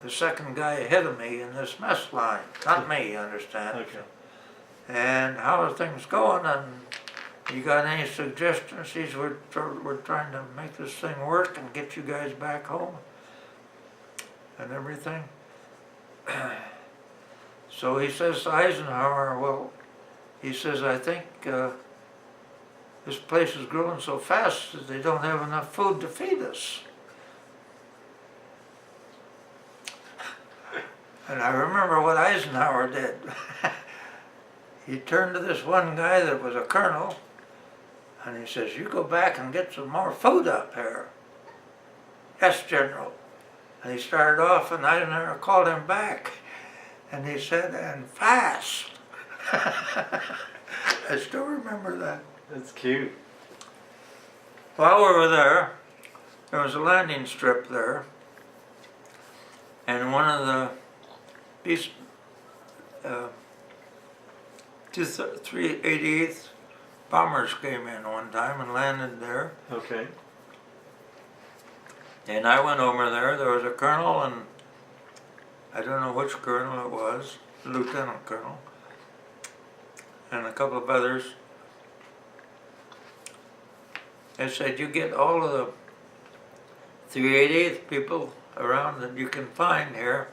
the second guy ahead of me in this mess line. Not me, you understand? Okay. And how are things going? And you got any suggestions? We're trying to make this thing work and get you guys back home and everything. So he says to Eisenhower, well, he says, I think this place is growing so fast that they don't have enough food to feed us. And I remember what Eisenhower did. He turned to this one guy that was a colonel, and he says, you go back and get some more food up here. Yes, General. And he started off, and Eisenhower called him back. And he said, and fast. I still remember that. That's cute. While we were there was a landing strip there, and one of the these 388th bombers came in one time and landed there. Okay. And I went over there. There was a colonel, and I don't know which colonel it was, lieutenant colonel, and a couple of others. They said, you get all of the 388th people around that you can find here,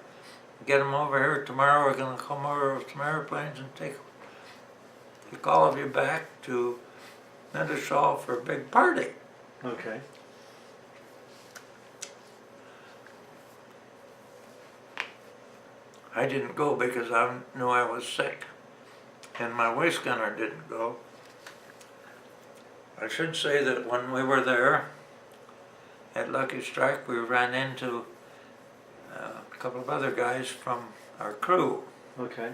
get them over here tomorrow. We're going to come over with some airplanes and take all of you back to Netteshaw for a big party. Okay. I didn't go because I knew I was sick, and my waist gunner didn't go. I should say that when we were there at Lucky Strike, we ran into a couple of other guys from our crew. Okay.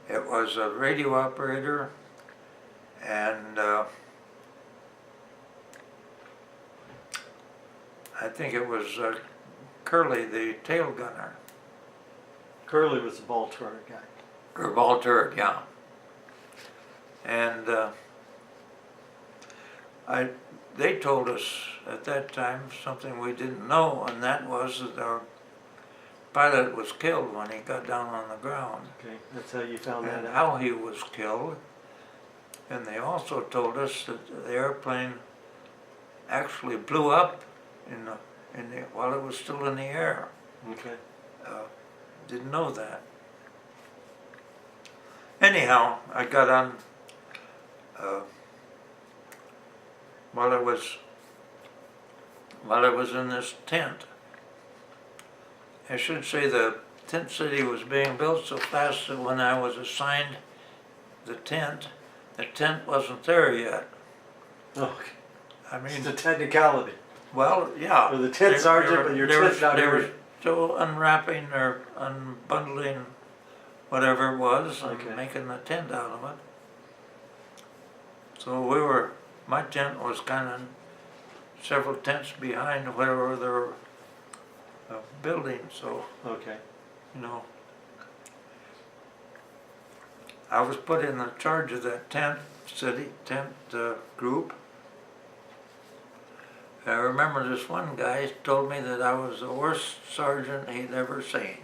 It was a radio operator and I think it was Curly, the tail gunner. Curly was the ball turret guy. Or ball turret, yeah. And they told us at that time something we didn't know, and that was that our pilot was killed when he got down on the ground. Okay, that's how you found And that out. how he was killed. And they also told us that the airplane actually blew up while it was still in the air. Okay. Didn't know that. Anyhow, I got on while I was in this tent. I should say the tent city was being built so fast that when I was assigned the tent wasn't there yet. Okay. I mean, It's a technicality. well, yeah. Or the tent sergeant, but your tent's not They were here. still unwrapping or unbundling whatever it was and Okay. making a tent out of it. So my tent was kind of several tents behind whatever they were building, so, Okay. you know. I was put in charge of that tent group. I remember this one guy told me that I was the worst sergeant he'd ever seen.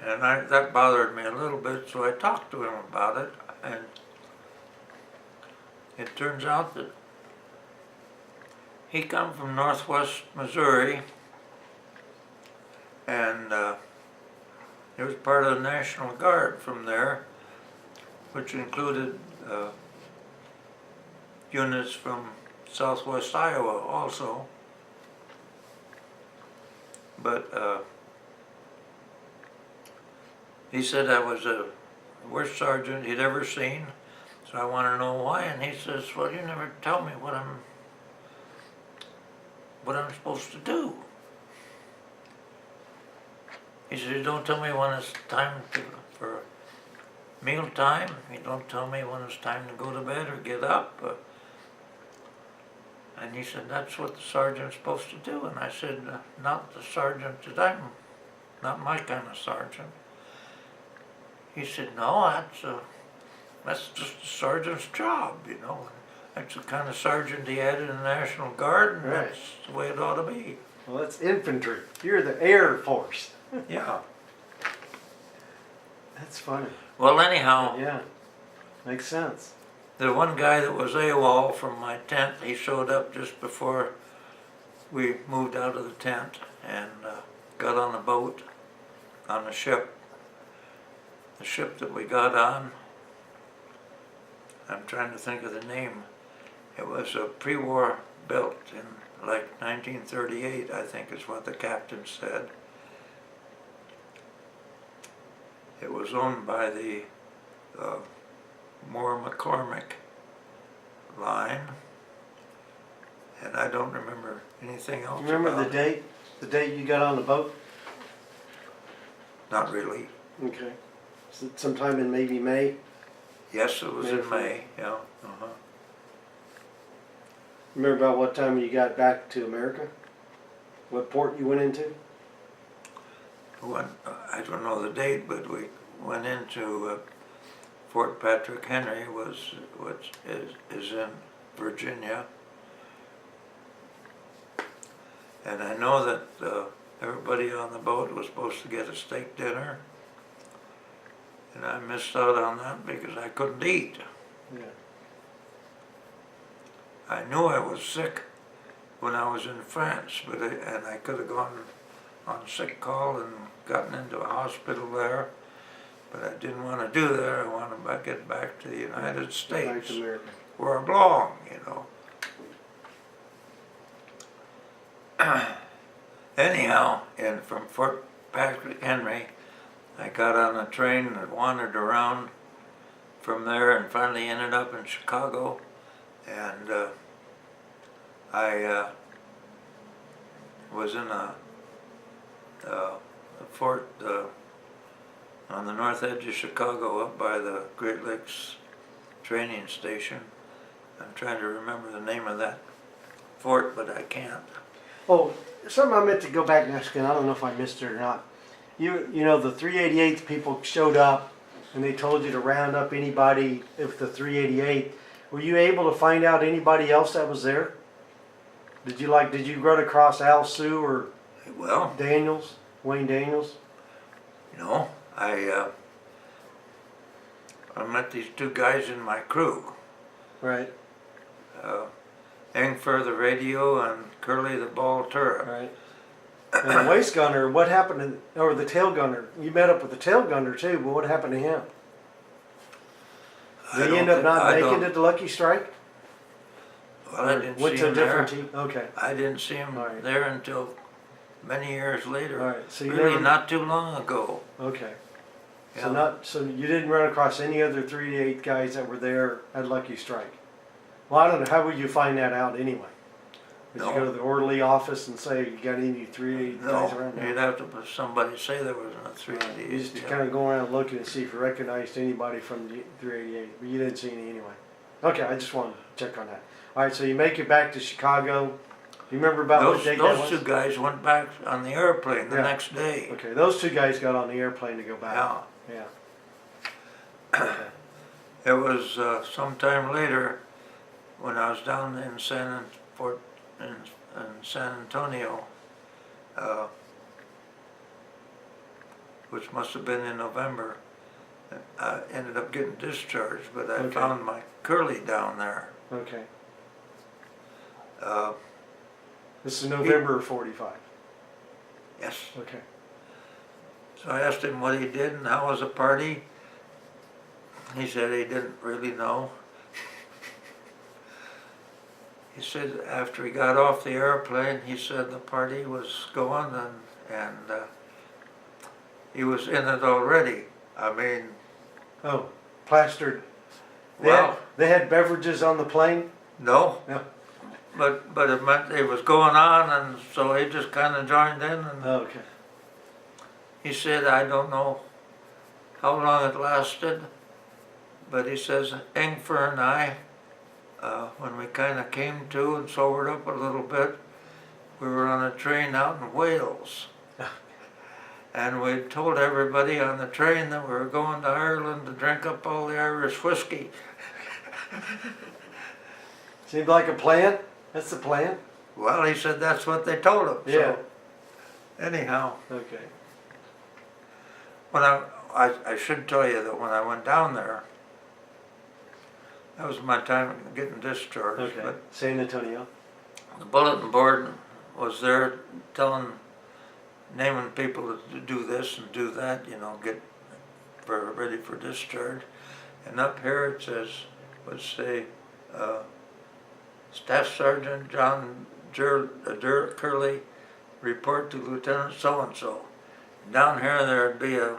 And that bothered me a little bit, so I talked to him about it, and it turns out that he come from northwest Missouri, and he was part of the National Guard from there, which included units from southwest Iowa also. But he said I was the worst sergeant he'd ever seen, so I want to know why. And he says, well, you never tell me what I'm supposed to do. He said, you don't tell me when it's time for meal time. You don't tell me when it's time to go to bed or get up. And he said, that's what the sergeant's supposed to do. And I said, not the sergeant that not my kind of sergeant. He said, no, that's just the sergeant's job, you know. That's the kind of sergeant he had in the National Guard, and Right. that's the way it ought to be. Well, that's infantry. You're the Air Force. Yeah. That's funny. Well, anyhow, Yeah, makes sense. the one guy that was AWOL from my tent, he showed up just before we moved out of the tent and got on a boat on a ship. The ship that we got on, I'm trying to think of the name. It was a pre-war built in like 1938, I think is what the captain said. It was owned by the Moore McCormick line, and I don't remember anything else. Remember about the date? The date you got on the boat? Not really. Okay. Sometime in maybe May? Yes, it was May in fourth. May, yeah. Uh-huh. Remember about what time you got back to America? What port you went into? I don't know the date, but we went into Fort Patrick Henry, which is in Virginia. And I know that everybody on the boat was supposed to get a steak dinner. And I missed out on that because I couldn't eat. Yeah. I knew I was sick when I was in France, and I could have gone on sick call and gotten into a hospital there, but I didn't want to do that. I wanted to get back to the United Back States, to America. where I belong, you know. Anyhow, from Fort Patrick Henry, I got on a train and wandered around from there and finally ended up in Chicago. And I was in a fort on the north edge of Chicago up by the Great Lakes training station. I'm trying to remember the name of that fort, but I can't. Oh, something I meant to go back and ask, and I don't know if I missed it or not. You know, the 388th people showed up and they told you to round up anybody if the 388. Were you able to find out anybody else that was there? Did you run across Al Sue or Well, Wayne Daniels? you know, I met these two guys in my crew, Right, Ingfer the radio and Curly the ball turret. right. And the waist gunner, what happened to, or the tail gunner? You met up with the tail gunner too, but what happened to him? Did he end up not making it to Lucky Strike? Well, I didn't Went see to a him different there. team? Okay. I didn't see him All right. there until many years later. All right. So you Really, never, not too long ago. okay. Yeah. So you didn't run across any other 388 guys that were there at Lucky Strike? Well, I don't know. How would you find that out anyway? Would you No. go to the orderly office and say, you got any 388 guys No, around you'd there? have to put somebody say there was a 388. You just yeah. kind of go around looking and see if you recognized anybody from the 388, but you didn't see any anyway. Okay, I just wanted to check on that. All right, so you make it back to Chicago. You remember about what date that Those was? two guys went back on the airplane the Yeah. next day. Okay, those two guys got on the airplane to go back. Yeah. Yeah. Okay. It was sometime later when I was down in San Antonio, which must have been in November. I ended up getting discharged, but I Okay. found my Curly down there. Okay. Uh, This is November of 45. yes. Okay. So I asked him what he did and how was the party. He said he didn't really know. He said after he got off the airplane, he said the party was going and he was in it already. I mean, Oh, plastered. well, They had beverages on the plane? no, No. but it meant it was going on, and so he just kind of joined in. And Oh, okay. he said, I don't know how long it lasted, but he says Ingfer and I, when we kind of came to and sobered up a little bit, we were on a train out in Wales. And we told everybody on the train that we were going to Ireland to drink up all the Irish whiskey. Seemed like a plan. That's the plan. Well, he said that's what they told him. Yeah. So, anyhow, Okay. when I should tell you that when I went down there, that was my time getting discharged. Okay. But San Antonio. the bulletin board was there naming people to do this and do that, you know, get ready for discharge. And up here it would say, Staff Sergeant John Curley, report to Lieutenant so-and-so. Down here there'd be a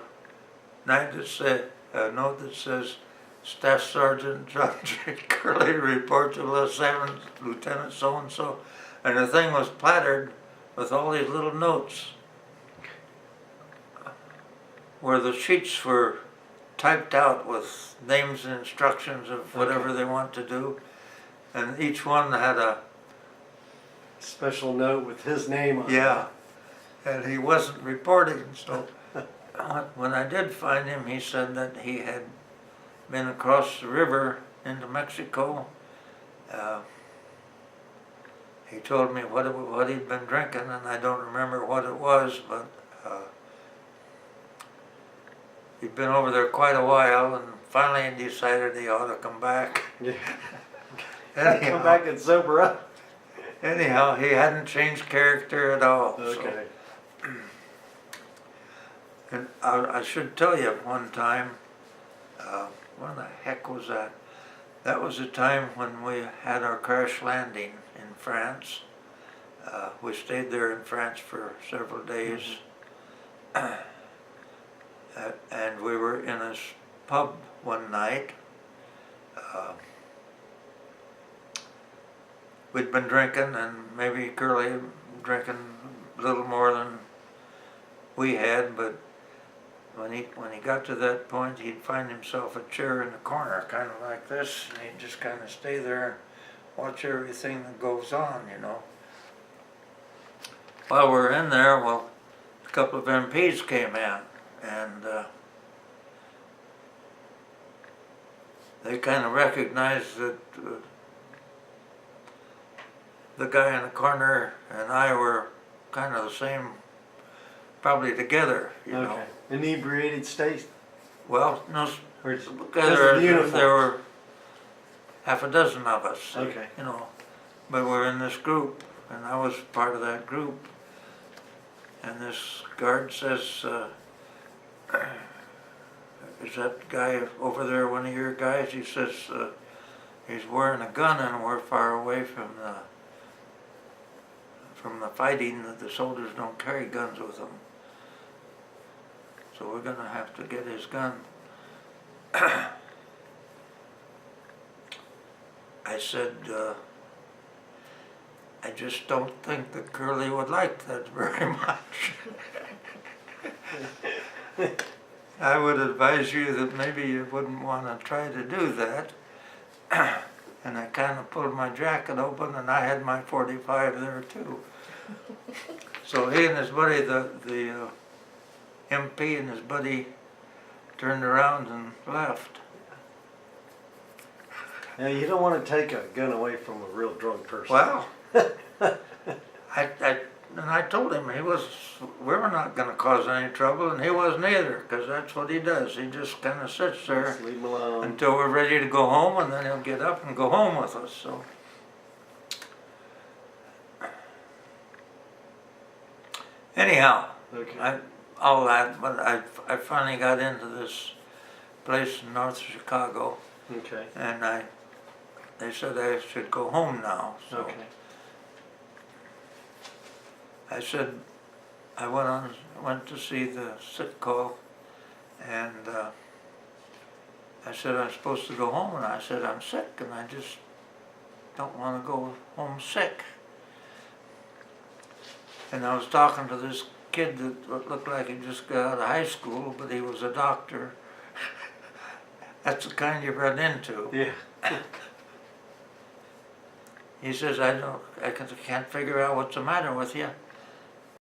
note that says, Staff Sergeant John J. Curley, report to Lieutenant so-and-so. And the thing was plattered with all these little notes where the sheets were typed out with names and instructions of whatever they want to do. And each one had a special note with his name on it. yeah, and he wasn't reporting. So when I did find him, he said that he had been across the river into Mexico. He told me what he'd been drinking, and I don't remember what it was, but he'd been over there quite a while, and finally he decided he ought to come back. Yeah. Anyhow, Come back and sober up. anyhow, he hadn't changed character at all. Okay. So. And I should tell you one time, when the heck was that? That was the time when we had our crash landing in France. We stayed there in France for several days. And we were in a pub one night. We'd been drinking, and maybe Curly drinking a little more than we had, but when he got to that point, he'd find himself a chair in the corner, kind of like this, and he'd just kind of stay there and watch everything that goes on, you know. While we're in there, well, a couple of MPs came in, and they kind of recognized that the guy in the corner and I were kind of the same, probably together, you know. Okay. Inebriated state. Well, no, Or it's there were half a dozen of us, Okay. you know, but we're in this group, and I was part of that group. And this guard says, is that guy over there one of your guys? He says, he's wearing a gun, and we're far away from the fighting, that the soldiers don't carry guns with them. So we're gonna have to get his gun. I said, I just don't think that Curly would like that very much. I would advise you that maybe you wouldn't want to try to do that. And I kind of pulled my jacket open, and I had my .45 there too. So he and his buddy, the MP and his buddy, turned around and left. Now you don't want to take a gun away from a real drunk person. Well, I told him we were not going to cause any trouble, and he wasn't either, because that's what he does. He just kind of sits there Just leave him alone. until we're ready to go home, and then he'll get up and go home with us. So, anyhow, Okay. all that, but I finally got into this place in North Chicago, Okay. and they said I should go home now. So Okay. I said, I went to see the sick call, and I said I'm supposed to go home, and I said I'm sick, and I just don't want to go home sick. And I was talking to this kid that looked like he just got out of high school, but he was a doctor. That's the kind you run into. Yeah. He says, I can't figure out what's the matter with you.